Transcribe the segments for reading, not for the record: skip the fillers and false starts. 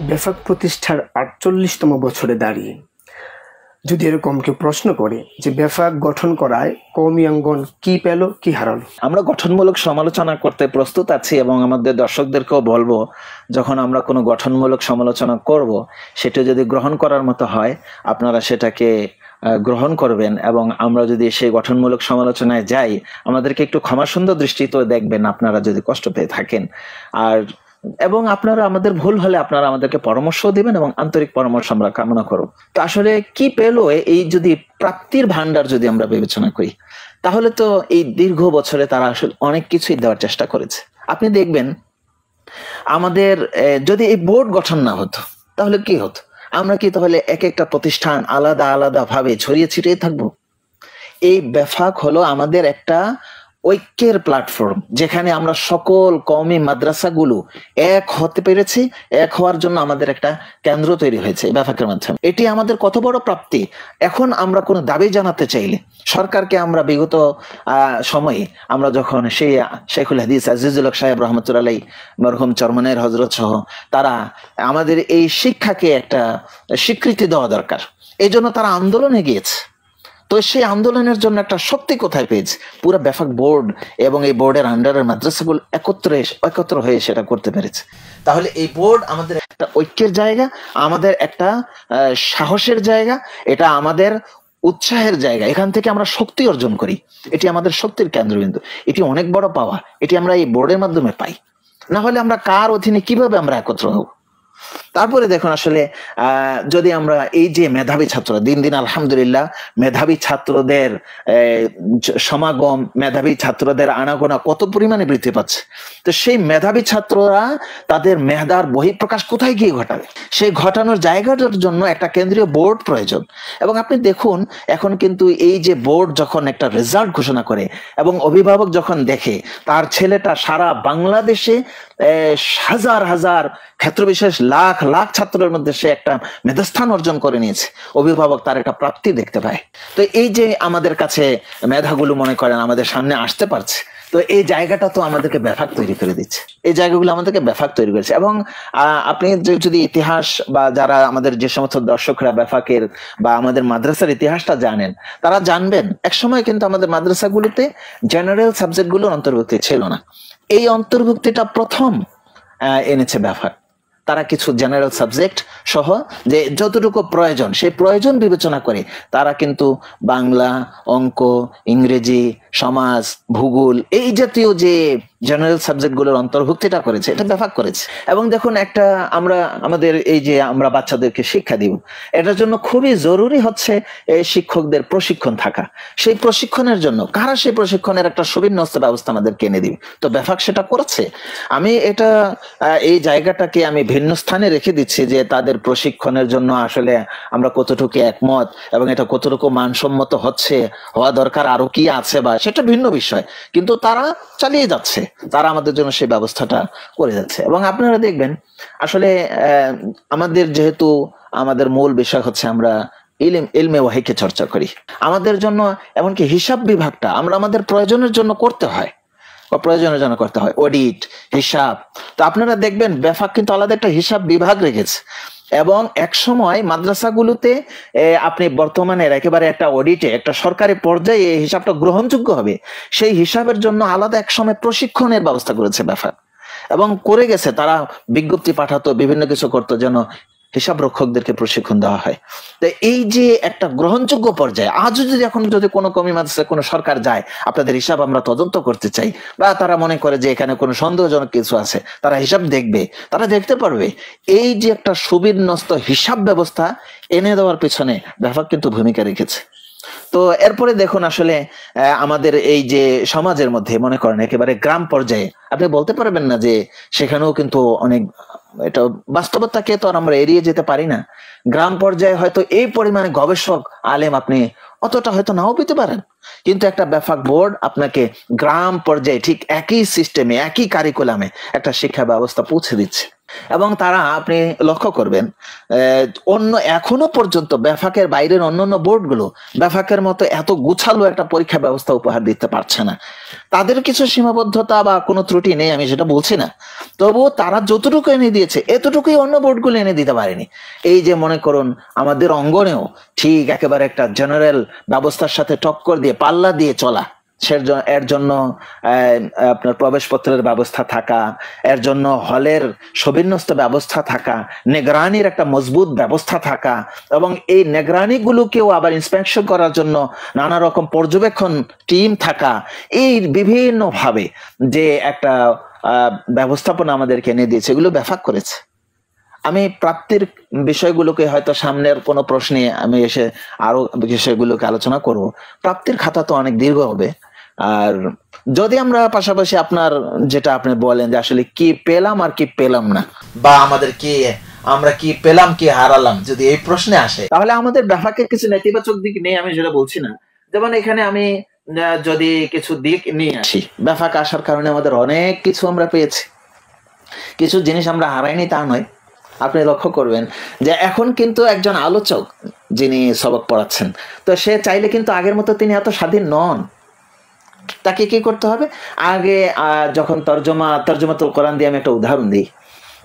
বেফাক প্রতিষ্ঠার ৪৮তম বছরে দাঁড়িয়ে যদি এরকম কেউ প্রশ্ন করে যে বেফাক গঠন করায় কওমি অঙ্গন কি পেল কি হারালো, আমরা গঠনমূলক সমালোচনা করতে প্রস্তুত আছি এবং আমাদের দর্শকদেরকেও বলবো, যখন আমরা কোনো গঠনমূলক সমালোচনা করব সেটা যদি গ্রহণ করার মতো হয় আপনারা সেটাকে গ্রহণ করবেন, এবং আমরা যদি সেই গঠনমূলক সমালোচনায় যাই আমাদেরকে একটু ক্ষমাসুন্দর দৃষ্টিতে দেখবেন আপনারা যদি কষ্ট পেয়ে থাকেন। এবং আপনারা আমাদের ভুল হলে আপনারা আমাদেরকে পরামর্শ দিবেন এবং আন্তরিক পরামর্শ আমরা কামনা করব। তো আসলে কি পেলো এই যদি প্রাপ্তির ভান্ডার যদি আমরা বিবেচনা করি, তাহলে তো এই দীর্ঘ বছরে তারা আসলে অনেক কিছুই দেওয়ার চেষ্টা করেছে। আপনি দেখবেন আমাদের যদি এই বোর্ড গঠন না হতো তাহলে কি হতো? আমরা কি তাহলে এক একটা প্রতিষ্ঠান আলাদা আলাদা ভাবে ছড়িয়ে ছিটিয়ে থাকবো? এই বেফাক হলো আমাদের একটা ঐক্যের প্ল্যাটফর্ম, যেখানে আমরা সকল কওমি মাদ্রাসাগুলো এক হতে পেরেছি। এক হওয়ার জন্য আমাদের একটা কেন্দ্র তৈরি হয়েছে বেফাকের মাধ্যমে। এটি আমাদের কত বড় প্রাপ্তি। এখন আমরা কোনো দাবি জানাতে চাইলে সরকারকে আমরা বিগত সময়ে আমরা যখন সেই শেখুল হাদিস আজিজুল হক সাহেব রহমতুল্লাহ আলাইহি মরহুম চরমনের হজরত সহ তারা আমাদের এই শিক্ষাকে একটা স্বীকৃতি দেওয়া দরকার, এই জন্য তারা আন্দোলনে গিয়েছে। তো সেই আন্দোলনের জন্য একটা শক্তি কোথায় পেয়েছে? পুরো বেফাক বোর্ড এবং এই বোর্ডের আন্ডারের মাদ্রাসাগুলো একত্র হয়ে সেটা করতে পেরেছে। তাহলে এই বোর্ড আমাদের একটা ঐক্যের জায়গা, আমাদের একটা সাহসের জায়গা, এটা আমাদের উৎসাহের জায়গা। এখান থেকে আমরা শক্তি অর্জন করি, এটি আমাদের শক্তির কেন্দ্রবিন্দু। এটি অনেক বড় পাওয়া, এটি আমরা এই বোর্ডের মাধ্যমে পাই। না হলে আমরা কার অধীনে কিভাবে আমরা একত্র হব? তারপরে দেখুন আসলে যদি আমরা এই যে মেধাবী ছাত্ররা দিন দিন আলহামদুলিল্লাহ মেধাবী ছাত্রদের সমাগম, মেধাবী ছাত্রদের আনাগোনা কত পরিমাণে বৃদ্ধি পাচ্ছে। তো সেই মেধাবী ছাত্ররা তাদের মেধার বহিঃপ্রকাশ কোথায় গিয়ে ঘটাবে? সেই ঘটানোর জায়গাটার জন্য একটা কেন্দ্রীয় বোর্ড প্রয়োজন। এবং আপনি দেখুন এখন কিন্তু এই যে বোর্ড যখন একটা রেজাল্ট ঘোষণা করে এবং অভিভাবক যখন দেখে তার ছেলেটা সারা বাংলাদেশে হাজার হাজার ক্ষেত্রবিশেষ লাখ লাখ ছাত্রের মধ্যে সে একটা মেধাস্থান অর্জন করে নিয়েছে, অভিভাবক তার একটা প্রাপ্তি দেখতে পায়। তো এই যে আমাদের কাছে মেধাগুলো মনে করেন আমাদের সামনে আসতে পারছে, তো এই জায়গাটা তো আমাদেরকে বেফাক তৈরি করে দিচ্ছে। এই জায়গাগুলো আমাদেরকে বেফাক তৈরি করেছে। এবং আপনি যদি ইতিহাস বা যারা আমাদের যে সমস্ত দর্শকরা বেফাকের বা আমাদের মাদ্রাসার ইতিহাসটা জানেন তারা জানবেন একসময় কিন্তু আমাদের মাদ্রাসাগুলোতে জেনারেল সাবজেক্টগুলোর অন্তর্ভুক্তি ছিল না। এই অন্তর্ভুক্তিটা প্রথম এনেছে বেফাক। তারা কিছু জেনারেল সাবজেক্ট সহ যে যতটুকু প্রয়োজন সেই প্রয়োজন বিবেচনা করে তারা কিন্তু বাংলা, অঙ্ক, ইংরেজি, সমাজ, ভূগোল এই জাতীয় যে জেনারেল সাবজেক্টগুলোর অন্তর্ভুক্তিটা করেছে, এটা বেফাক করেছে। এবং দেখুন একটা আমরা আমাদের এই যে আমরা বাচ্চাদেরকে শিক্ষা দিব, এটার জন্য খুবই জরুরি হচ্ছে এই শিক্ষকদের প্রশিক্ষণ থাকা। সেই প্রশিক্ষণের জন্য কারা সেই প্রশিক্ষণের একটা সুবিন্যস্ত ব্যবস্থা আমাদেরকে এনে দিবে, তো বেফাক সেটা করেছে। আমি এটা এই জায়গাটাকে আমি ভিন্ন স্থানে রেখে দিচ্ছি যে তাদের প্রশিক্ষণের জন্য আসলে আমরা কতটুকু একমত এবং এটা কতটুকু মানসম্মত হচ্ছে, হওয়া দরকার আরো কি আছে বা সেটা ভিন্ন বিষয়, কিন্তু তারা চালিয়ে যাচ্ছে, তারা আমাদের জন্য সেই ব্যবস্থাটা করে যাচ্ছে। এবং আপনারা দেখবেন আসলে আমাদের যেহেতু আমাদের মূল বিষয় হচ্ছে আমরা ইলমে ওয়াহিকে চর্চা করি, আমাদের জন্য এমনকি হিসাব বিভাগটা আমরা আমাদের প্রয়োজনের জন্য করতে হয়, অডিট, হিসাব। তো আপনারা দেখবেন বেফাক কিন্তু আলাদা একটা হিসাব বিভাগ রেখেছে। এবং এক সময় মাদ্রাসাগুলোতে আপনি বর্তমানে একেবারে একটা অডিটে একটা সরকারি পর্যায়ে এই হিসাবটা গ্রহণযোগ্য হবে, সেই হিসাবের জন্য আলাদা এক সময় প্রশিক্ষণের ব্যবস্থা করেছে বেফাক এবং করে গেছে। তারা বিজ্ঞপ্তি পাঠাতো, বিভিন্ন কিছু করতো যেন হিসাব রক্ষকদেরকে প্রশিক্ষণ দেওয়া হয়। তো এই যে একটা গ্রহণযোগ্য পর্যায়ে আজও যদি এখন যদি কোনো কওমি মাদ্রাসায় কোনো সরকার যায় আপনাদের হিসাব আমরা তদন্ত করতে চাই, বা তারা মনে করে যে এখানে কোনো সন্দেহজনক কিছু আছে, তারা হিসাব দেখবে, তারা দেখতে পারবে। এই যে একটা সুবিন্যস্ত হিসাব ব্যবস্থা এনে দেওয়ার পেছনে বেফাক কিন্তু ভূমিকা রেখেছে। তো এরপরে দেখুন আসলে আমাদের এই যে সমাজের মধ্যে মনে করেন একেবারে গ্রাম পর্যায়ে আপনি বলতে পারবেন না যে সেখানেও কিন্তু অনেক, এটা বাস্তবতাকে তো আর আমরা এড়িয়ে যেতে পারি না। গ্রাম পর্যায়ে হয়তো এই পরিমাণে গবেষক আলেম আপনি অতটা হয়তো নাও পেতে পারেন, কিন্তু একটা বেফাক বোর্ড আপনাকে গ্রাম পর্যায়ে ঠিক একই সিস্টেমে একই কারিকুলামে একটা শিক্ষা ব্যবস্থা পৌঁছে দিচ্ছে। এবং তারা আপনি লক্ষ্য করবেন অন্য এখনো পর্যন্ত বেফাকের বাইরের অন্যান্য বোর্ডগুলো বেফাকের মতো এত গুছালো একটা পরীক্ষা ব্যবস্থা উপহার দিতে পারছে না। তাদের কিছু সীমাবদ্ধতা বা কোনো ত্রুটি নেই, আমি সেটা বলছি না, তবুও তারা যতটুকু এনে দিয়েছে এতটুকুই অন্য বোর্ডগুলো এনে দিতে পারেনি। এই যে মনে করুন আমাদের অঙ্গনেও ঠিক একেবারে একটা জেনারেল ব্যবস্থার সাথে টক্কর দিয়ে পাল্লা দিয়ে চলা, এর জন্য আপনার প্রবেশপত্রের ব্যবস্থা থাকা, এর জন্য হলের সুবিন্যস্ত ব্যবস্থা থাকা, নিগরানির একটা মজবুত ব্যবস্থা থাকা, এবং এই নিগরানিগুলোকেও আবার ইন্সপেকশন করার জন্য নানা রকম পর্যবেক্ষণ টিম থাকা, এই বিভিন্নভাবে যে একটা ব্যবস্থাপনা আমাদেরকে এনে দিয়েছে, এগুলো ব্যাপক করেছে। আমি প্রাপ্তির বিষয়গুলোকে হয়তো সামনের কোনো প্রশ্নে আমি এসে আরো বিষয়গুলোকে আলোচনা করব। প্রাপ্তির খাতা তো অনেক দীর্ঘ হবে, আর যদি আমরা পাশাপাশি আপনার যেটা আপনি বলেন যে আসলে কি পেলাম আর কি পেলাম না, বা আমাদের কি আমরা কি পেলাম কি হারালাম, যদি এই প্রশ্নে আসে, তাহলে আমাদের বেফাকের কিছু নেতিবাচক দিক নেই, আমি সেটা বলছি না। যেমন এখানে আমি যদি কিছু দিক নিয়ে আসি, বেফাক আসার কারণে আমাদের অনেক কিছু আমরা পেয়েছি, কিছু জিনিস আমরা হারাইনি তা নয়। আপনি লক্ষ্য করবেন যে এখন কিন্তু একজন আলোচক যিনি সবক পড়াচ্ছেন, তো সে চাইলে কিন্তু আগের মতো তিনি এত স্বাধীন নন। তাকে কি করতে হবে, আগে যখন তর্জমাতুল কোরআন দিয়ে আমি একটা উদাহরণ দিই।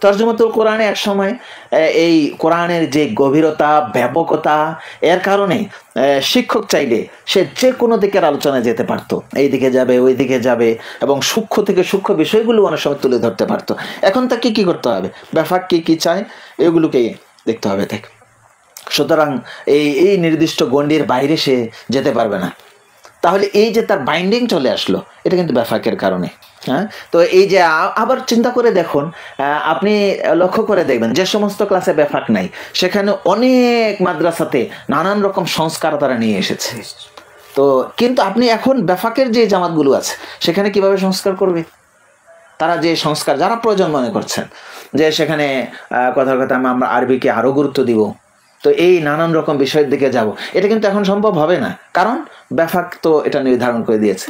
তর্জমাতুল কোরআনে এক সময় এই কোরআনের যে গভীরতা ব্যাপকতা, এর কারণে শিক্ষক চাইলে সে যে কোনো দিকের আলোচনায় যেতে পারতো, এই দিকে যাবে ওই দিকে যাবে, এবং সূক্ষ্ম থেকে সূক্ষ্ম বিষয়গুলো অনেক সময় তুলে ধরতে পারতো। এখন তাকে কি করতে হবে, বেফাক কি চায় এগুলোকেই দেখতে হবে তাকে। সুতরাং এই নির্দিষ্ট গণ্ডির বাইরে সে যেতে পারবে না। তাহলে এই যে তার বাইন্ডিং চলে আসলো, এটা কিন্তু বেফাকের কারণে। হ্যাঁ, তো এই যে আবার চিন্তা করে দেখুন, আপনি লক্ষ্য করে দেখবেন যে সমস্ত ক্লাসে বেফাক নাই, সেখানে অনেক মাদ্রাসাতে নানান রকম সংস্কার তারা নিয়ে এসেছে। তো কিন্তু আপনি এখন বেফাকের যে জামাতগুলো আছে সেখানে কিভাবে সংস্কার করবে? তারা যে সংস্কার যারা প্রয়োজন মনে করছেন যে সেখানে কথার কথা আমরা আরবিকে আরো গুরুত্ব দিব, তো এই নানান রকম বিষয়ের দিকে যাব, এটা কিন্তু এখন সম্ভব হবে না, কারণ বেফাক তো এটা নির্ধারণ করে দিয়েছে,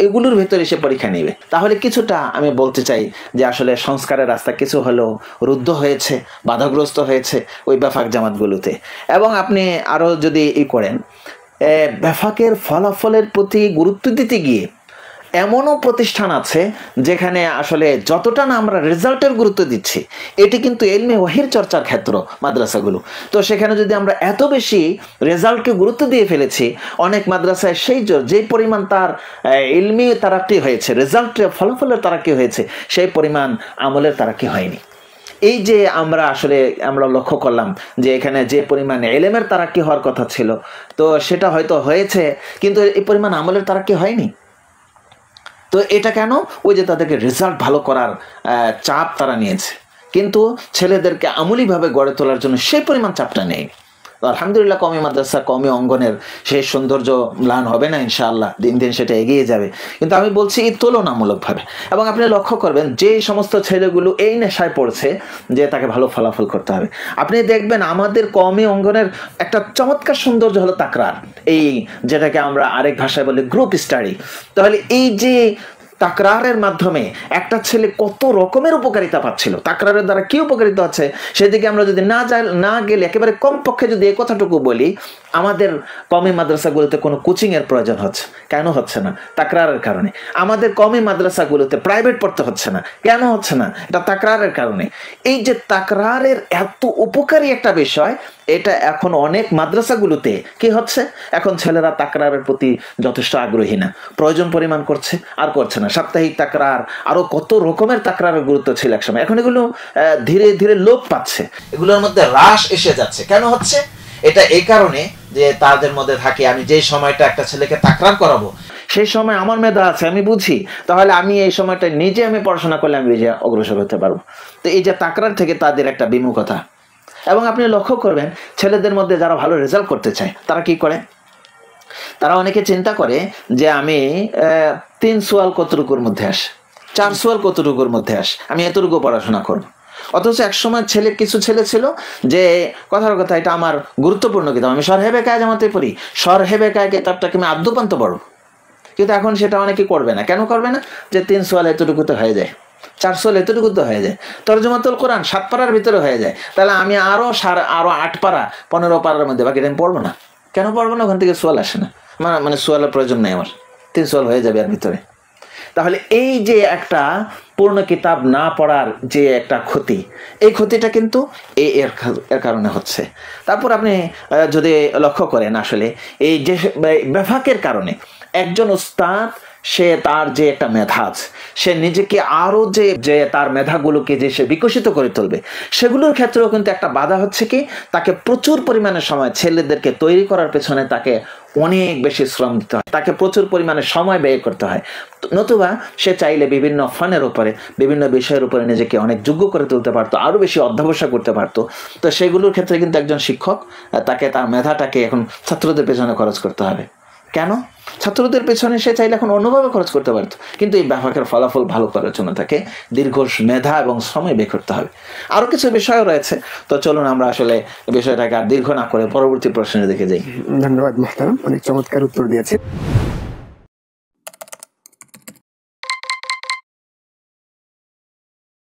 এগুলোর ভেতরে সে পরীক্ষা নেবে। তাহলে কিছুটা আমি বলতে চাই যে আসলে সংস্কারের রাস্তা কিছু হলেও রুদ্ধ হয়েছে, বাধাগ্রস্ত হয়েছে ওই বেফাক জামাতগুলোতে। এবং আপনি আরো যদি করেন, বেফাকের ফলাফলের প্রতি গুরুত্ব দিতে গিয়ে এমনও প্রতিষ্ঠান আছে যেখানে আসলে যতটা না আমরা রেজাল্টের গুরুত্ব দিচ্ছি, এটি কিন্তু ইলমে ওয়াহির চর্চার ক্ষেত্র মাদ্রাসাগুলো। তো সেখানে যদি আমরা এত বেশি রেজাল্টকে গুরুত্ব দিয়ে ফেলেছি, অনেক মাদ্রাসায় যে পরিমাণ তার ইলমি তারাক্কি হয়েছে, রেজাল্টের ফলাফলের তারাক্কি হয়েছে, সেই পরিমাণ আমলের তারাক্কি হয়নি। এই যে আমরা লক্ষ্য করলাম যে এখানে যে পরিমাণ ইলমের তারাক্কি হওয়ার কথা ছিল, তো সেটা হয়তো হয়েছে, কিন্তু এই পরিমাণ আমলের তারাক্কি হয়নি। তো এটা কেন? ওই যে তাদেরকে রেজাল্ট ভালো করার চাপ তারা নিয়েছে, কিন্তু ছেলেদেরকে আমূলীভাবে গড়ে তোলার জন্য সেই পরিমাণ চাপটা নেই। আলহামদুলিল্লাহ, কওমি মাদ্রাসা কওমি অঙ্গনের সেই সৌন্দর্য ম্লান হবে না, ইনশাআল্লাহ দিন দিন সেটা এগিয়ে যাবে, কিন্তু আমি বলছি এই তুলনামূলকভাবে। এবং আপনি লক্ষ্য করবেন যে সমস্ত ছেলেগুলো এই নেশায় পড়ছে যে তাকে ভালো ফলাফল করতে হবে, আপনি দেখবেন আমাদের কওমি অঙ্গনের একটা চমৎকার সৌন্দর্য হলো তাকরার, এই যেটাকে আমরা আরেক ভাষায় বলি গ্রুপ স্টাডি। তাহলে এই যে তাকরারের মাধ্যমে একটা ছেলে কত রকমের উপকারিতা পাচ্ছিল, তাকরারের দ্বারা কি উপকারিতা হচ্ছে সেদিকে আমরা যদি না গেলে একেবারে কমপক্ষে যদি এই কথাটুকু বলি, আমাদের কওমি মাদ্রাসাগুলোতে কোনো কোচিং এর প্রয়োজন হচ্ছে, কেন হচ্ছে না? তাকরারের কারণে। আমাদের কওমি মাদ্রাসাগুলোতে প্রাইভেট পড়তে হচ্ছে না, কেন হচ্ছে না? এটা তাকরারের কারণে। এই যে তাকরারের এত উপকারী একটা বিষয়, এটা এখন অনেক মাদ্রাসাগুলোতে কি হচ্ছে, এখন ছেলেরা তাকরারের প্রতি যথেষ্ট আগ্রহী না, প্রয়োজন পরিমাণ করছে আর করছে না। সাপ্তাহিক তাকরার, আরো কত রকমের তাকরারের গুরুত্ব ছিল একসময়, এখন এগুলো ধীরে ধীরে লোপ পাচ্ছে, এগুলোর মধ্যে হ্রাস এসে যাচ্ছে। কেন হচ্ছে? এটা এই কারণে যে তাদের মধ্যে থাকে আমি যে সময়টা একটা ছেলেকে তাকরার করাবো সেই সময় আমার মেধা আছে, আমি বুঝি, তাহলে আমি এই সময়টা নিজে আমি পড়াশোনা করলে আমি নিজে অগ্রসর হতে পারবো। তো এই যে তাকরার থেকে তাদের একটা বিমুখতা। এবং আপনি লক্ষ্য করবেন ছেলেদের মধ্যে যারা ভালো রেজাল্ট করতে চায় তারা কি করে, তারা অনেকে চিন্তা করে যে আমি 3 সোয়াল কতটুকুর মধ্যে আসে, 4 সোয়াল কতটুকুর মধ্যে আসে, আমি এতটুকু পড়াশোনা করবো। অথচ একসময় কিছু ছেলে ছিল যে কথার কথা এটা আমার গুরুত্বপূর্ণ কিতাব, আমি সরহেবে কায় জামাতে পড়ি, সরহেবে কায় কিতাবটাকে আমি আদ্যপান্ত পড়ব, কিন্তু এখন সেটা অনেকে করবে না। কেন করবে না? যে 3 সোয়াল এতটুকুতে হয়ে যায়। 4 সোল এতটুকু তো হয়ে যায়। তরজমাতুল কোরআন 7 পারার ভিতরে হয়ে যায়, তাহলে আমি আরো 8 পারা 15 পারার মধ্যে বাকিটা আমি পড়বো না। কেন পড়বো না? ওখান থেকে সোয়াল আসে না, মানে সোয়ালের প্রয়োজন নেই আমার, 3 সোয়াল হয়ে যাবে এর ভিতরে। তাহলে এই যে একটা পূর্ণ কিতাব না পড়ার যে একটা ক্ষতি, এই ক্ষতিটা কিন্তু এর কারণে হচ্ছে। তারপর আপনি যদি লক্ষ্য করেন, আসলে এই যে বেফাকের কারণে একজন উস্তাদ, সে তার যে একটা মেধা আছে, সে নিজেকে আরো যে তার মেধাগুলোকে যে সে বিকশিত করে তুলবে, সেগুলোর ক্ষেত্রেও কিন্তু একটা বাধা হচ্ছে কি, তাকে প্রচুর পরিমাণে সময়, ছেলেদেরকে তৈরি করার পেছনে তাকে অনেক বেশি শ্রম দিতে হয়, তাকে প্রচুর পরিমাণে সময় ব্যয় করতে হয়। নতুবা সে চাইলে বিভিন্ন ফানের উপরে, বিভিন্ন বিষয়ের উপরে নিজেকে অনেক যোগ্য করে তুলতে পারতো, আরো বেশি অধ্যবসায় করতে পারতো। তো সেগুলোর ক্ষেত্রে কিন্তু একজন শিক্ষক, তাকে তার মেধাটাকে এখন ছাত্রদের পেছনে খরচ করতে হবে। কেন? ছাত্রদের পেছনে সে চাইলে এখন অন্যভাবে খরচ করতে পারতো, কিন্তু এই ব্যাপকের ফলাফল ভালো করার জন্য তাকে দীর্ঘ মেধা এবং সময় বের করতে হবে। আরো কিছু বিষয় রয়েছে, তো চলুন আমরা আসলে বিষয়টাকে আর দীর্ঘ না করে পরবর্তী প্রশ্নের দিকে যাই। ধন্যবাদ মোহতারাম, অনেক চমৎকার উত্তর দিয়েছে।